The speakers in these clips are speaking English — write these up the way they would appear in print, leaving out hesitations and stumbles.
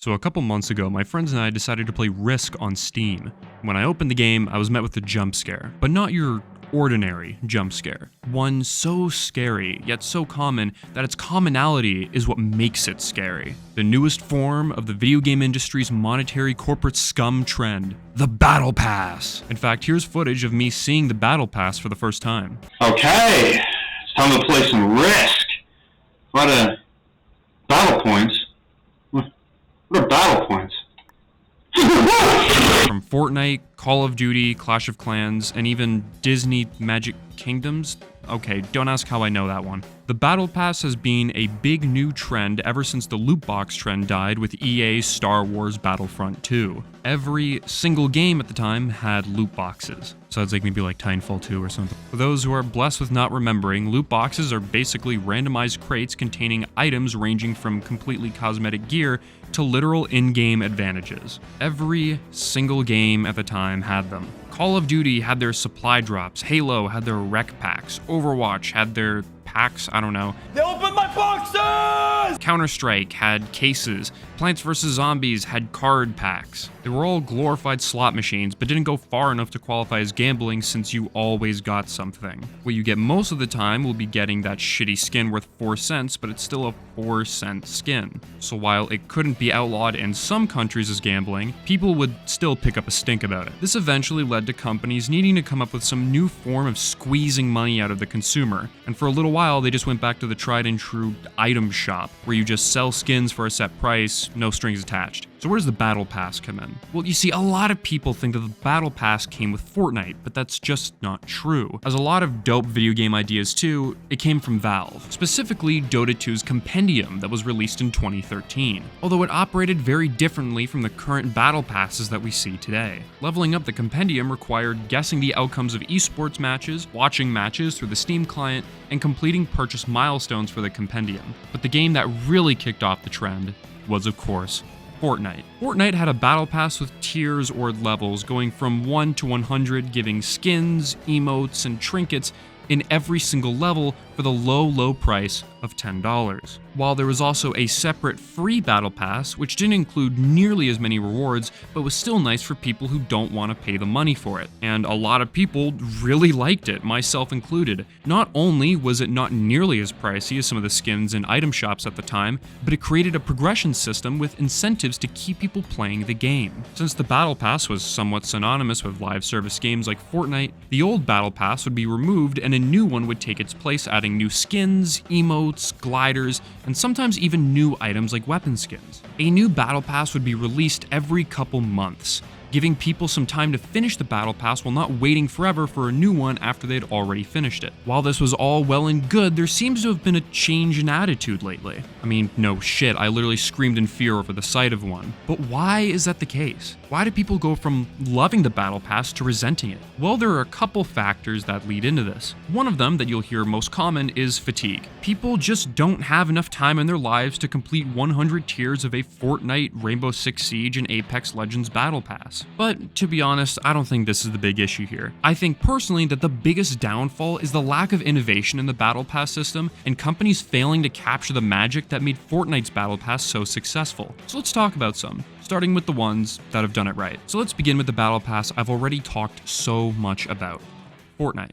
So a couple months ago, my friends and I decided to play Risk on Steam. When I opened the game, I was met with a jump scare, but not your ordinary jump scare. One so scary, yet so common, that its commonality is what makes it scary. The newest form of the video game industry's monetary corporate scum trend, the Battle Pass. In fact, here's footage of me seeing the Battle Pass for the first time. Okay, it's time to play some Risk. What are battle points? What are battle points? From Fortnite, Call of Duty, Clash of Clans, and even Disney Magic Kingdoms? Okay, don't ask how I know that one. The Battle Pass has been a big new trend ever since the loot box trend died with EA's Star Wars Battlefront 2. Every single game at the time had loot boxes. So it's like maybe like Titanfall 2 or something. For those who are blessed with not remembering, loot boxes are basically randomized crates containing items ranging from completely cosmetic gear to literal in-game advantages. Every single game at the time had them. Call of Duty had their supply drops, Halo had their rec packs, Overwatch had their packs, I don't know. They opened my boxes! Counter-Strike had cases, Plants vs. Zombies had card packs. They were all glorified slot machines, but didn't go far enough to qualify as gambling since you always got something. What you get most of the time will be getting that shitty skin worth 4 cents, but it's still a 4-cent skin. So while it couldn't be outlawed in some countries as gambling, people would still pick up a stink about it. This eventually led to companies needing to come up with some new form of squeezing money out of the consumer, and for a little while they just went back to the tried and true item shop, where you just sell skins for a set price, no strings attached. So where does the Battle Pass come in? Well, you see, a lot of people think that the Battle Pass came with Fortnite, but that's just not true. As a lot of dope video game ideas too, it came from Valve, specifically Dota 2's Compendium that was released in 2013, although it operated very differently from the current Battle Passes that we see today. Leveling up the Compendium required guessing the outcomes of esports matches, watching matches through the Steam client, and completing purchase milestones for the Compendium. But the game that really kicked off the trend was, of course, Fortnite. Fortnite had a battle pass with tiers or levels going from 1 to 100, giving skins, emotes, and trinkets in every single level for the low price of $10. While there was also a separate free battle pass, which didn't include nearly as many rewards, but was still nice for people who don't want to pay the money for it. And a lot of people really liked it, myself included. Not only was it not nearly as pricey as some of the skins in item shops at the time, but it created a progression system with incentives to keep people playing the game. Since the battle pass was somewhat synonymous with live service games like Fortnite, the old battle pass would be removed and a new one would take its place, adding new skins, emotes, gliders, and sometimes even new items like weapon skins. A new battle pass would be released every couple months, giving people some time to finish the battle pass while not waiting forever for a new one after they'd already finished it. While this was all well and good, there seems to have been a change in attitude lately. I mean, no shit, I literally screamed in fear over the sight of one. But why is that the case? Why do people go from loving the battle pass to resenting it? Well, there are a couple factors that lead into this. One of them that you'll hear most common is fatigue. People just don't have enough time in their lives to complete 100 tiers of a Fortnite, Rainbow Six Siege, and Apex Legends battle pass. But to be honest, I don't think this is the big issue here. I think personally that the biggest downfall is the lack of innovation in the battle pass system and companies failing to capture the magic that made Fortnite's battle pass so successful. So let's talk about some, starting with the ones that have done it right. So let's begin with the battle pass I've already talked so much about, Fortnite.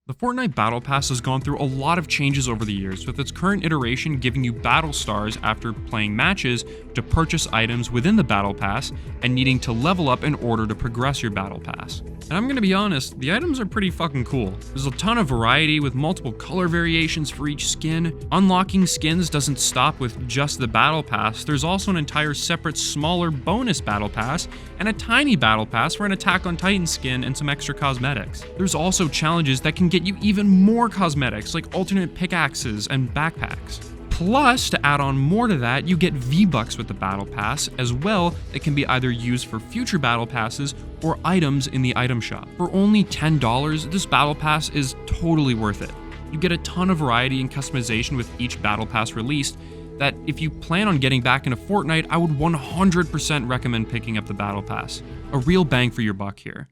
The Fortnite Battle Pass has gone through a lot of changes over the years, with its current iteration giving you battle stars after playing matches to purchase items within the Battle Pass and needing to level up in order to progress your Battle Pass. And I'm gonna be honest, the items are pretty fucking cool. There's a ton of variety with multiple color variations for each skin. Unlocking skins doesn't stop with just the Battle Pass. There's also an entire separate smaller bonus Battle Pass and a tiny Battle Pass for an Attack on Titan skin and some extra cosmetics. There's also challenges that can get you even more cosmetics like alternate pickaxes and backpacks. Plus, to add on more to that, you get V-Bucks with the Battle Pass as well that can be either used for future Battle Passes or items in the item shop. For only $10, this Battle Pass is totally worth it. You get a ton of variety and customization with each Battle Pass released that if you plan on getting back into Fortnite, I would 100% recommend picking up the Battle Pass. A real bang for your buck here.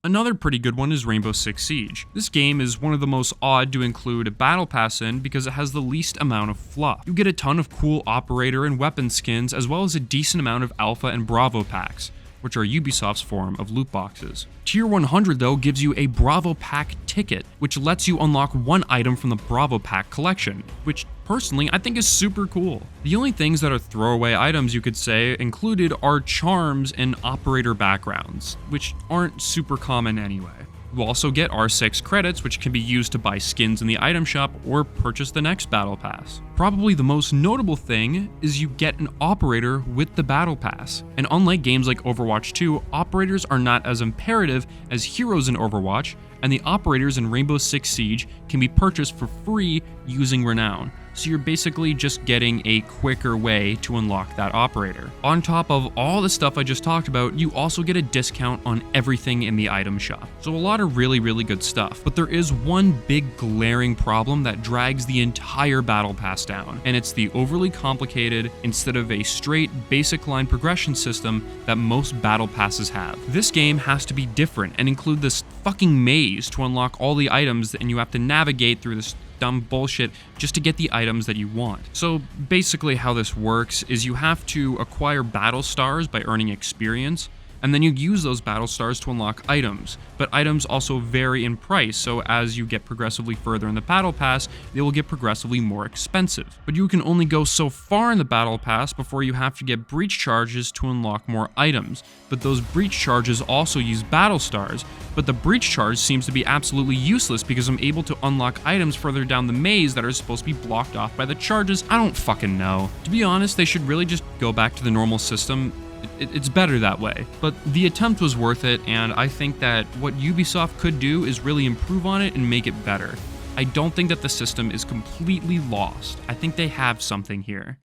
Another pretty good one is Rainbow Six Siege. This game is one of the most odd to include a battle pass in because it has the least amount of fluff. You get a ton of cool operator and weapon skins, as well as a decent amount of alpha and bravo packs, which are Ubisoft's form of loot boxes. Tier 100 though gives you a Bravo Pack ticket, which lets you unlock one item from the Bravo Pack collection, which personally I think is super cool. The only things that are throwaway items you could say included are charms and operator backgrounds, which aren't super common anyway. You also get R6 credits, which can be used to buy skins in the item shop or purchase the next battle pass. Probably the most notable thing is you get an operator with the battle pass. And unlike games like Overwatch 2, operators are not as imperative as heroes in Overwatch, and the operators in Rainbow Six Siege can be purchased for free using Renown. So you're basically just getting a quicker way to unlock that operator. On top of all the stuff I just talked about, you also get a discount on everything in the item shop. So a lot of really good stuff. But there is one big glaring problem that drags the entire battle pass down, and it's the overly complicated, instead of a straight basic line progression system that most battle passes have. This game has to be different and include this fucking maze to unlock all the items, and you have to navigate through this dumb bullshit just to get the items that you want. So basically how this works is you have to acquire battle stars by earning experience, and then you use those battle stars to unlock items. But items also vary in price, so as you get progressively further in the battle pass, they will get progressively more expensive. But you can only go so far in the battle pass before you have to get breach charges to unlock more items. But those breach charges also use battle stars, but the breach charge seems to be absolutely useless because I'm able to unlock items further down the maze that are supposed to be blocked off by the charges. I don't fucking know. To be honest, they should really just go back to the normal system. It's better that way. But the attempt was worth it, and I think that what Ubisoft could do is really improve on it and make it better. I don't think that the system is completely lost. I think they have something here.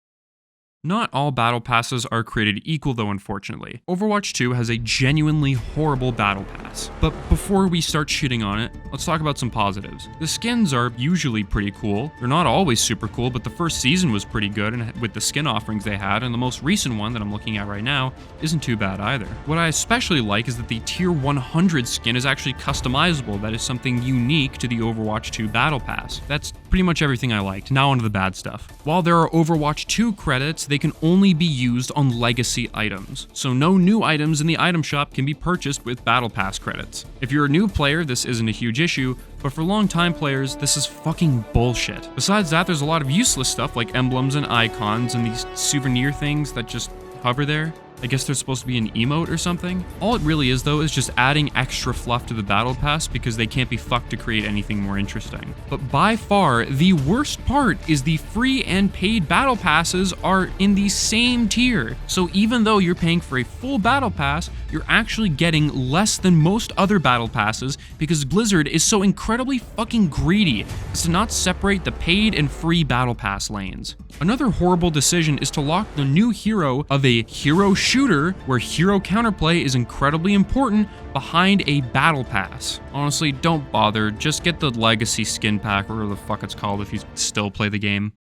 Not all battle passes are created equal though, unfortunately. Overwatch 2 has a genuinely horrible battle pass. But before we start shitting on it, let's talk about some positives. The skins are usually pretty cool. They're not always super cool, but the first season was pretty good and with the skin offerings they had, and the most recent one that I'm looking at right now isn't too bad either. What I especially like is that the Tier 100 skin is actually customizable. That is something unique to the Overwatch 2 battle pass. That's pretty much everything I liked. Now onto the bad stuff. While there are Overwatch 2 credits, they can only be used on legacy items. So no new items in the item shop can be purchased with Battle Pass credits. If you're a new player, this isn't a huge issue, but for long-time players, this is fucking bullshit. Besides that, there's a lot of useless stuff like emblems and icons and these souvenir things that just hover there. I guess there's supposed to be an emote or something. All it really is though is just adding extra fluff to the battle pass because they can't be fucked to create anything more interesting. But by far, the worst part is the free and paid battle passes are in the same tier. So even though you're paying for a full battle pass, you're actually getting less than most other battle passes because Blizzard is so incredibly fucking greedy as to not separate the paid and free battle pass lanes. Another horrible decision is to lock the new hero of a hero shooter, where hero counterplay is incredibly important, behind a battle pass. Honestly, don't bother, just get the legacy skin pack, or whatever the fuck it's called if you still play the game.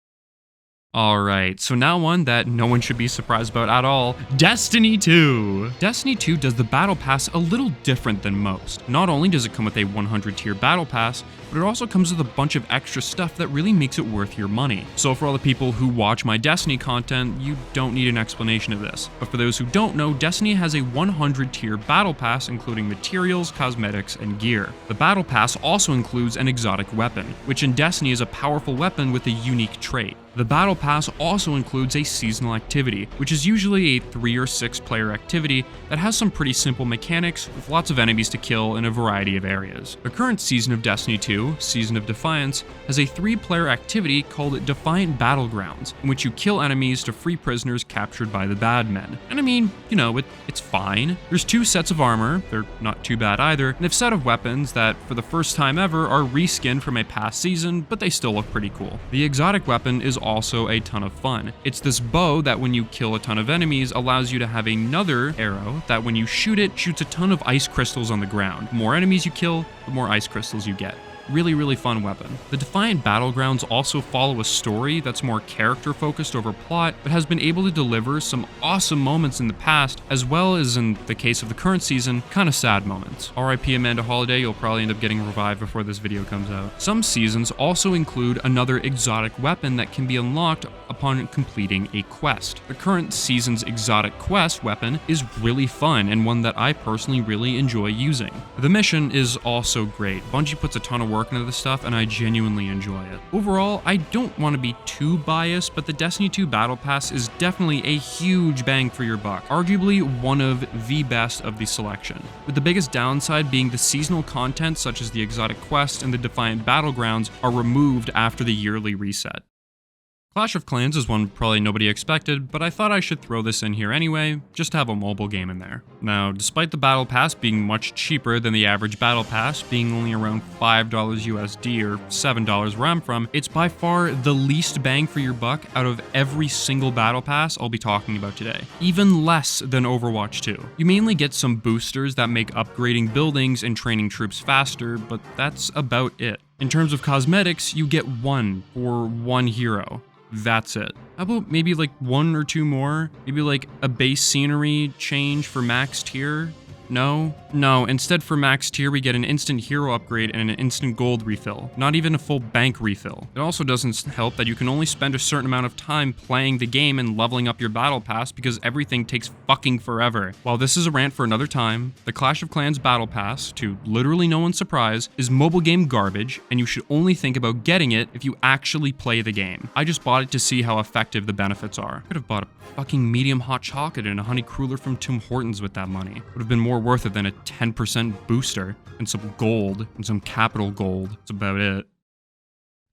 Alright, so now one that no one should be surprised about at all, Destiny 2! Destiny 2 does the Battle Pass a little different than most. Not only does it come with a 100 tier Battle Pass, but it also comes with a bunch of extra stuff that really makes it worth your money. So for all the people who watch my Destiny content, you don't need an explanation of this. But for those who don't know, Destiny has a 100 tier Battle Pass including materials, cosmetics, and gear. The Battle Pass also includes an exotic weapon, which in Destiny is a powerful weapon with a unique trait. The Battle Pass also includes a seasonal activity, which is usually a 3 or 6 player activity that has some pretty simple mechanics with lots of enemies to kill in a variety of areas. The current season of Destiny 2, Season of Defiance, has a 3-player activity called Defiant Battlegrounds, in which you kill enemies to free prisoners captured by the bad men. And I mean, you know, it's fine. There's 2 sets of armor, they're not too bad either, and a set of weapons that, for the first time ever, are reskinned from a past season, but they still look pretty cool. The exotic weapon is also a ton of fun. It's this bow that when you kill a ton of enemies allows you to have another arrow that when you shoot it shoots a ton of ice crystals on the ground. The more enemies you kill, the more ice crystals you get. really fun weapon. The Defiant Battlegrounds also follow a story that's more character focused over plot, but has been able to deliver some awesome moments in the past, as well as in the case of the current season, kinda sad moments. RIP Amanda Holiday, you'll probably end up getting revived before this video comes out. Some seasons also include another exotic weapon that can be unlocked upon completing a quest. The current season's exotic quest weapon is really fun and one that I personally really enjoy using. The mission is also great. Bungie puts a ton of work into this stuff and I genuinely enjoy it. Overall, I don't want to be too biased, but the Destiny 2 Battle Pass is definitely a huge bang for your buck, arguably one of the best of the selection, with the biggest downside being the seasonal content such as the exotic quest and the Defiant Battlegrounds are removed after the yearly reset. Clash of Clans is one probably nobody expected, but I thought I should throw this in here anyway, just to have a mobile game in there. Now, despite the Battle Pass being much cheaper than the average Battle Pass, being only around $5 USD or $7 where I'm from, it's by far the least bang for your buck out of every single Battle Pass I'll be talking about today. Even less than Overwatch 2. You mainly get some boosters that make upgrading buildings and training troops faster, but that's about it. In terms of cosmetics, you get one for one hero. That's it. How about maybe like one or two more? Maybe like a base scenery change for max tier? No, instead for max tier we get an instant hero upgrade and an instant gold refill, not even a full bank refill. It also doesn't help that you can only spend a certain amount of time playing the game and leveling up your battle pass because everything takes fucking forever. While this is a rant for another time, the Clash of Clans battle pass, to literally no one's surprise, is mobile game garbage and you should only think about getting it if you actually play the game. I just bought it to see how effective the benefits are. I could have bought a fucking medium hot chocolate and a honey cruller from Tim Hortons with that money. Would have been more worth it than a 10% booster and some gold and some capital gold. That's about it.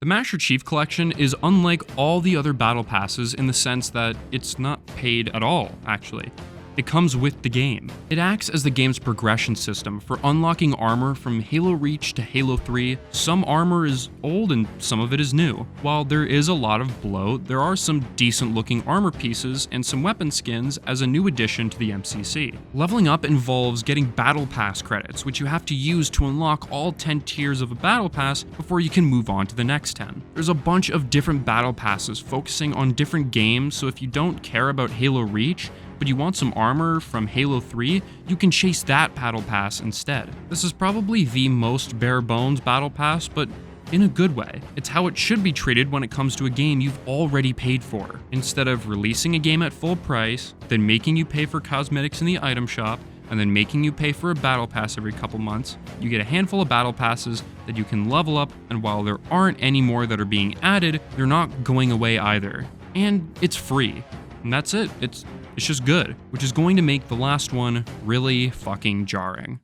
The Master Chief Collection is unlike all the other battle passes in the sense that it's not paid at all, actually. It comes with the game. It acts as the game's progression system for unlocking armor from Halo Reach to Halo 3. Some armor is old and some of it is new. While there is a lot of bloat, there are some decent looking armor pieces and some weapon skins as a new addition to the MCC. Leveling up involves getting Battle Pass credits, which you have to use to unlock all 10 tiers of a Battle Pass before you can move on to the next 10. There's a bunch of different Battle Passes focusing on different games, so if you don't care about Halo Reach, but you want some armor from Halo 3, you can chase that Battle Pass instead. This is probably the most bare bones Battle Pass, but in a good way. It's how it should be treated when it comes to a game you've already paid for. Instead of releasing a game at full price, then making you pay for cosmetics in the item shop, and then making you pay for a Battle Pass every couple months, you get a handful of Battle Passes that you can level up, and while there aren't any more that are being added, they're not going away either. And it's free. And that's it. It's just good, which is going to make the last one really fucking jarring.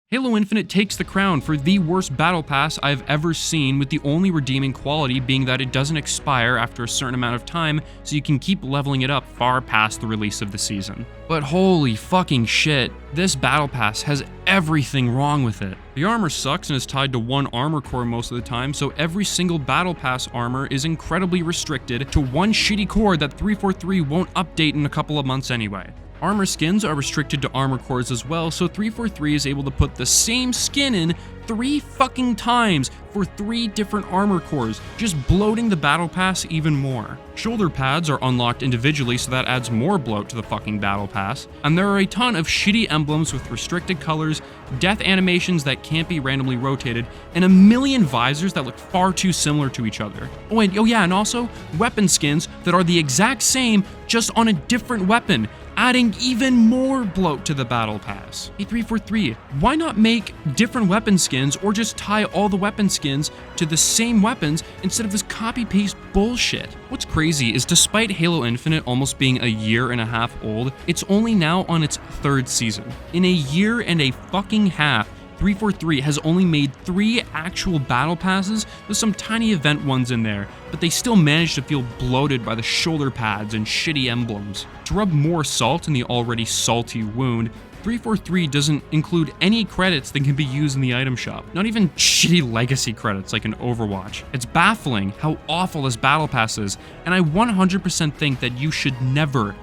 Halo Infinite takes the crown for the worst battle pass I've ever seen, with the only redeeming quality being that it doesn't expire after a certain amount of time, so you can keep leveling it up far past the release of the season. But holy fucking shit, this battle pass has everything wrong with it. The armor sucks and is tied to one armor core most of the time, so every single battle pass armor is incredibly restricted to one shitty core that 343 won't update in a couple of months anyway. Armor skins are restricted to armor cores as well, so 343 is able to put the same skin in 3 fucking times for 3 different armor cores, just bloating the battle pass even more. Shoulder pads are unlocked individually, so that adds more bloat to the fucking battle pass, and there are a ton of shitty emblems with restricted colors, death animations that can't be randomly rotated, and a million visors that look far too similar to each other. And also weapon skins that are the exact same, just on a different weapon, adding even more bloat to the battle pass. Hey 343, why not make different weapon skins or just tie all the weapon skins to the same weapons instead of this copy-paste bullshit? What's crazy is despite Halo Infinite almost being a year and a half old, it's only now on its 3rd season. In a year and a fucking half, 343 has only made 3 actual battle passes with some tiny event ones in there, but they still managed to feel bloated by the shoulder pads and shitty emblems. To rub more salt in the already salty wound, 343 doesn't include any credits that can be used in the item shop, not even shitty legacy credits like in Overwatch. It's baffling how awful this battle pass is, and I 100% think that you should never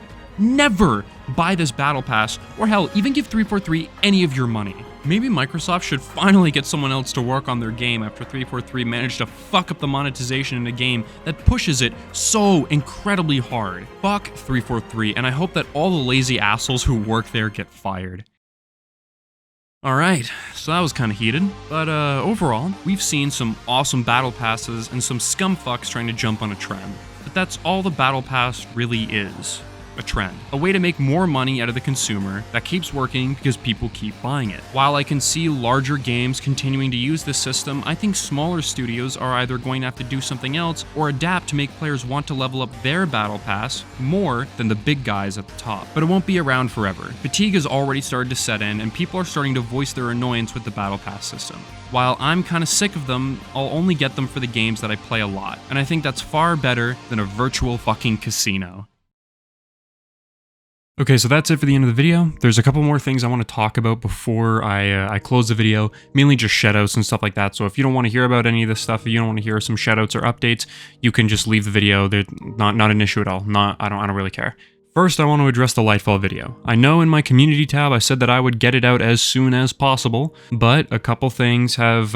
buy this battle pass, or hell, even give 343 any of your money. Maybe Microsoft should finally get someone else to work on their game after 343 managed to fuck up the monetization in a game that pushes it so incredibly hard. Fuck 343, and I hope that all the lazy assholes who work there get fired. Alright, so that was kind of heated, but overall, we've seen some awesome battle passes and some scumfucks trying to jump on a trend. But that's all the battle pass really is. A trend. A way to make more money out of the consumer that keeps working because people keep buying it. While I can see larger games continuing to use this system, I think smaller studios are either going to have to do something else or adapt to make players want to level up their battle pass more than the big guys at the top. But it won't be around forever. Fatigue has already started to set in and people are starting to voice their annoyance with the battle pass system. While I'm kind of sick of them, I'll only get them for the games that I play a lot. And I think that's far better than a virtual fucking casino. Okay, so that's it for the end of the video. There's a couple more things I want to talk about before I close the video, mainly just shoutouts and stuff like that. So if you don't want to hear about any of this stuff, if you don't want to hear some shoutouts or updates, you can just leave the video. They're not an issue at all. I don't really care. First, I want to address the Lightfall video. I know in my community tab I said that I would get it out as soon as possible, but a couple things have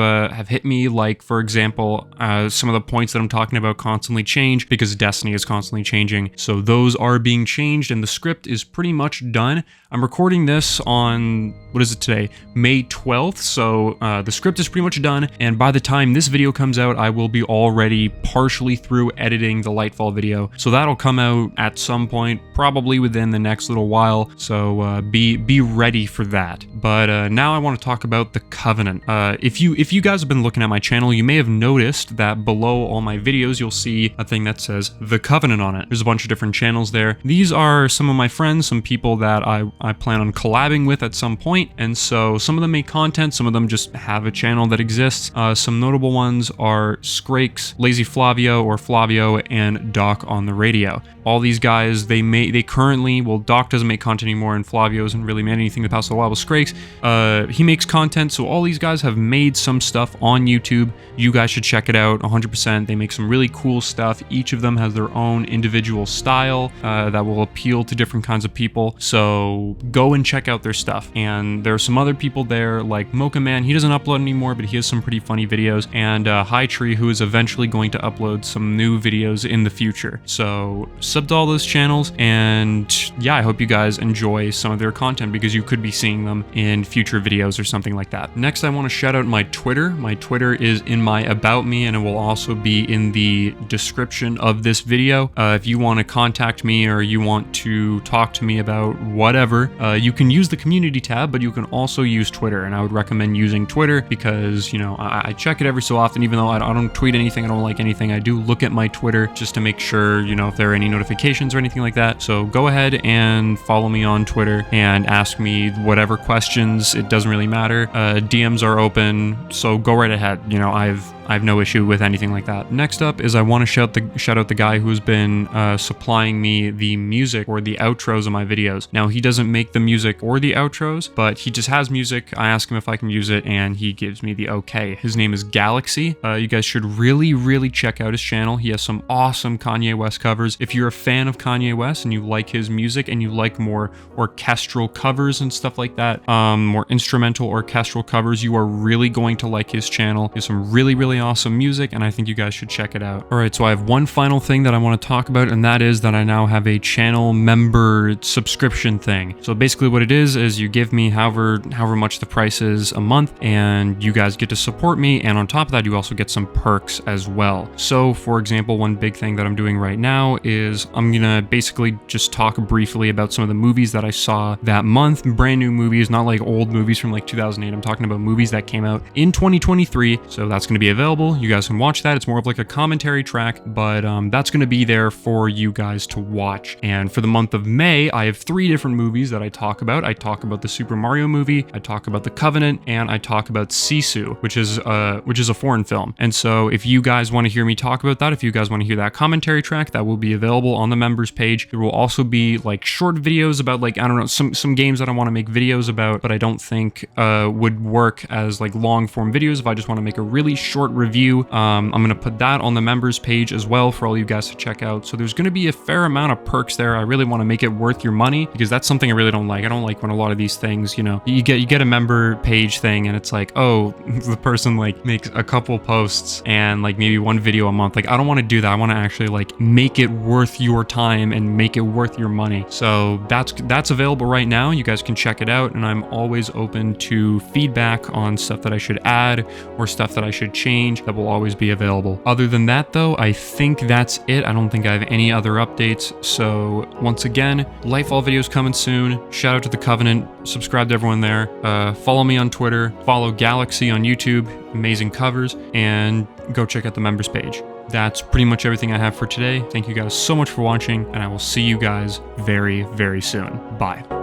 hit me, like, for example, some of the points that I'm talking about constantly change because Destiny is constantly changing. So those are being changed and the script is pretty much done. I'm recording this on, what is it today? May 12th, so the script is pretty much done, and by the time this video comes out, I will be already partially through editing the Lightfall video. So that'll come out at some point, probably within the next little while, so be ready for that. But now I want to talk about the Covenant. If you guys have been looking at my channel, you may have noticed that below all my videos, you'll see a thing that says The Covenant on it. There's a bunch of different channels there. These are some of my friends, some people that I plan on collabing with at some point, and so some of them make content, some of them just have a channel that exists. Some notable ones are Skrakes, Lazy Flavio or Flavio, and Doc on the Radio. All these guys, they currently, well, Doc doesn't make content anymore, and Flavio hasn't really made anything the past little while. But Skrakes, he makes content, so all these guys have made some stuff on YouTube. You guys should check it out 100%. They make some really cool stuff. Each of them has their own individual style that will appeal to different kinds of people. So go and check out their stuff. And there are some other people there like Mocha Man. He doesn't upload anymore, but he has some pretty funny videos. And High Tree, who is eventually going to upload some new videos in the future. So sub to all those channels, and yeah, I hope you guys enjoy some of their content because you could be seeing them in future videos or something like that. Next, I want to shout out my Twitter. My Twitter is in my About Me, and it will also be in the description of this video. If you want to contact me or you want to talk to me about whatever, you can use the community tab, but you can also use Twitter, and I would recommend using Twitter because, you know, I check it every so often. Even though I don't tweet anything, I don't like anything, I do look at my Twitter just to make sure, you know, if there are any notifications or anything like that. So go ahead and follow me on Twitter and ask me whatever questions. It doesn't really matter. DMs are open, so go right ahead. You know, I have no issue with anything like that. Next up is I want to shout out the guy who's been supplying me the music or the outros of my videos. Now, he doesn't make the music or the outros, but he just has music. I ask him if I can use it, and he gives me the okay. His name is Galaxy. You guys should really check out his channel. He has some awesome Kanye West covers. If you're a fan of Kanye West and you like his music and you like more orchestral covers and stuff like that, more instrumental orchestral covers, you are really going to like his channel. He has some really awesome music, and I think you guys should check it out. Alright, so I have one final thing that I want to talk about, and that is that I now have a channel member subscription thing. So basically what it is you give me however much the price is a month, and you guys get to support me, and on top of that you also get some perks as well. So for example, one big thing that I'm doing right now is I'm gonna basically just talk briefly about some of the movies that I saw that month. Brand new movies, not like old movies from like 2008. I'm talking about movies that came out in 2023, so that's gonna be available. You guys can watch that. It's more of like a commentary track, but that's going to be there for you guys to watch. And for the month of May, I have 3 different movies that I talk about. I talk about the Super Mario movie, I talk about the Covenant, and I talk about Sisu, which is a foreign film. And so if you guys want to hear me talk about that, if you guys want to hear that commentary track, that will be available on the members page. There will also be like short videos about, like, I don't know, some games that I want to make videos about, but I don't think would work as like long form videos if I just want to make a really short review. I'm going to put that on the members page as well for all you guys to check out. So there's going to be a fair amount of perks there. I really want to make it worth your money because that's something I really don't like. I don't like when a lot of these things, you know, you get a member page thing and it's like, oh, the person like makes a couple posts and like maybe one video a month. Like, I don't want to do that. I want to actually like make it worth your time and make it worth your money. So that's available right now. You guys can check it out, and I'm always open to feedback on stuff that I should add or stuff that I should change. That will always be available. Other than that though, I think that's it. I don't think I have any other updates. So once again, Lightfall videos coming soon. Shout out to the Covenant. Subscribe to everyone there. Follow me on Twitter. Follow Galaxy on YouTube. Amazing covers. And go check out the members page. That's pretty much everything I have for today. Thank you guys so much for watching, and I will see you guys very, very soon. Bye.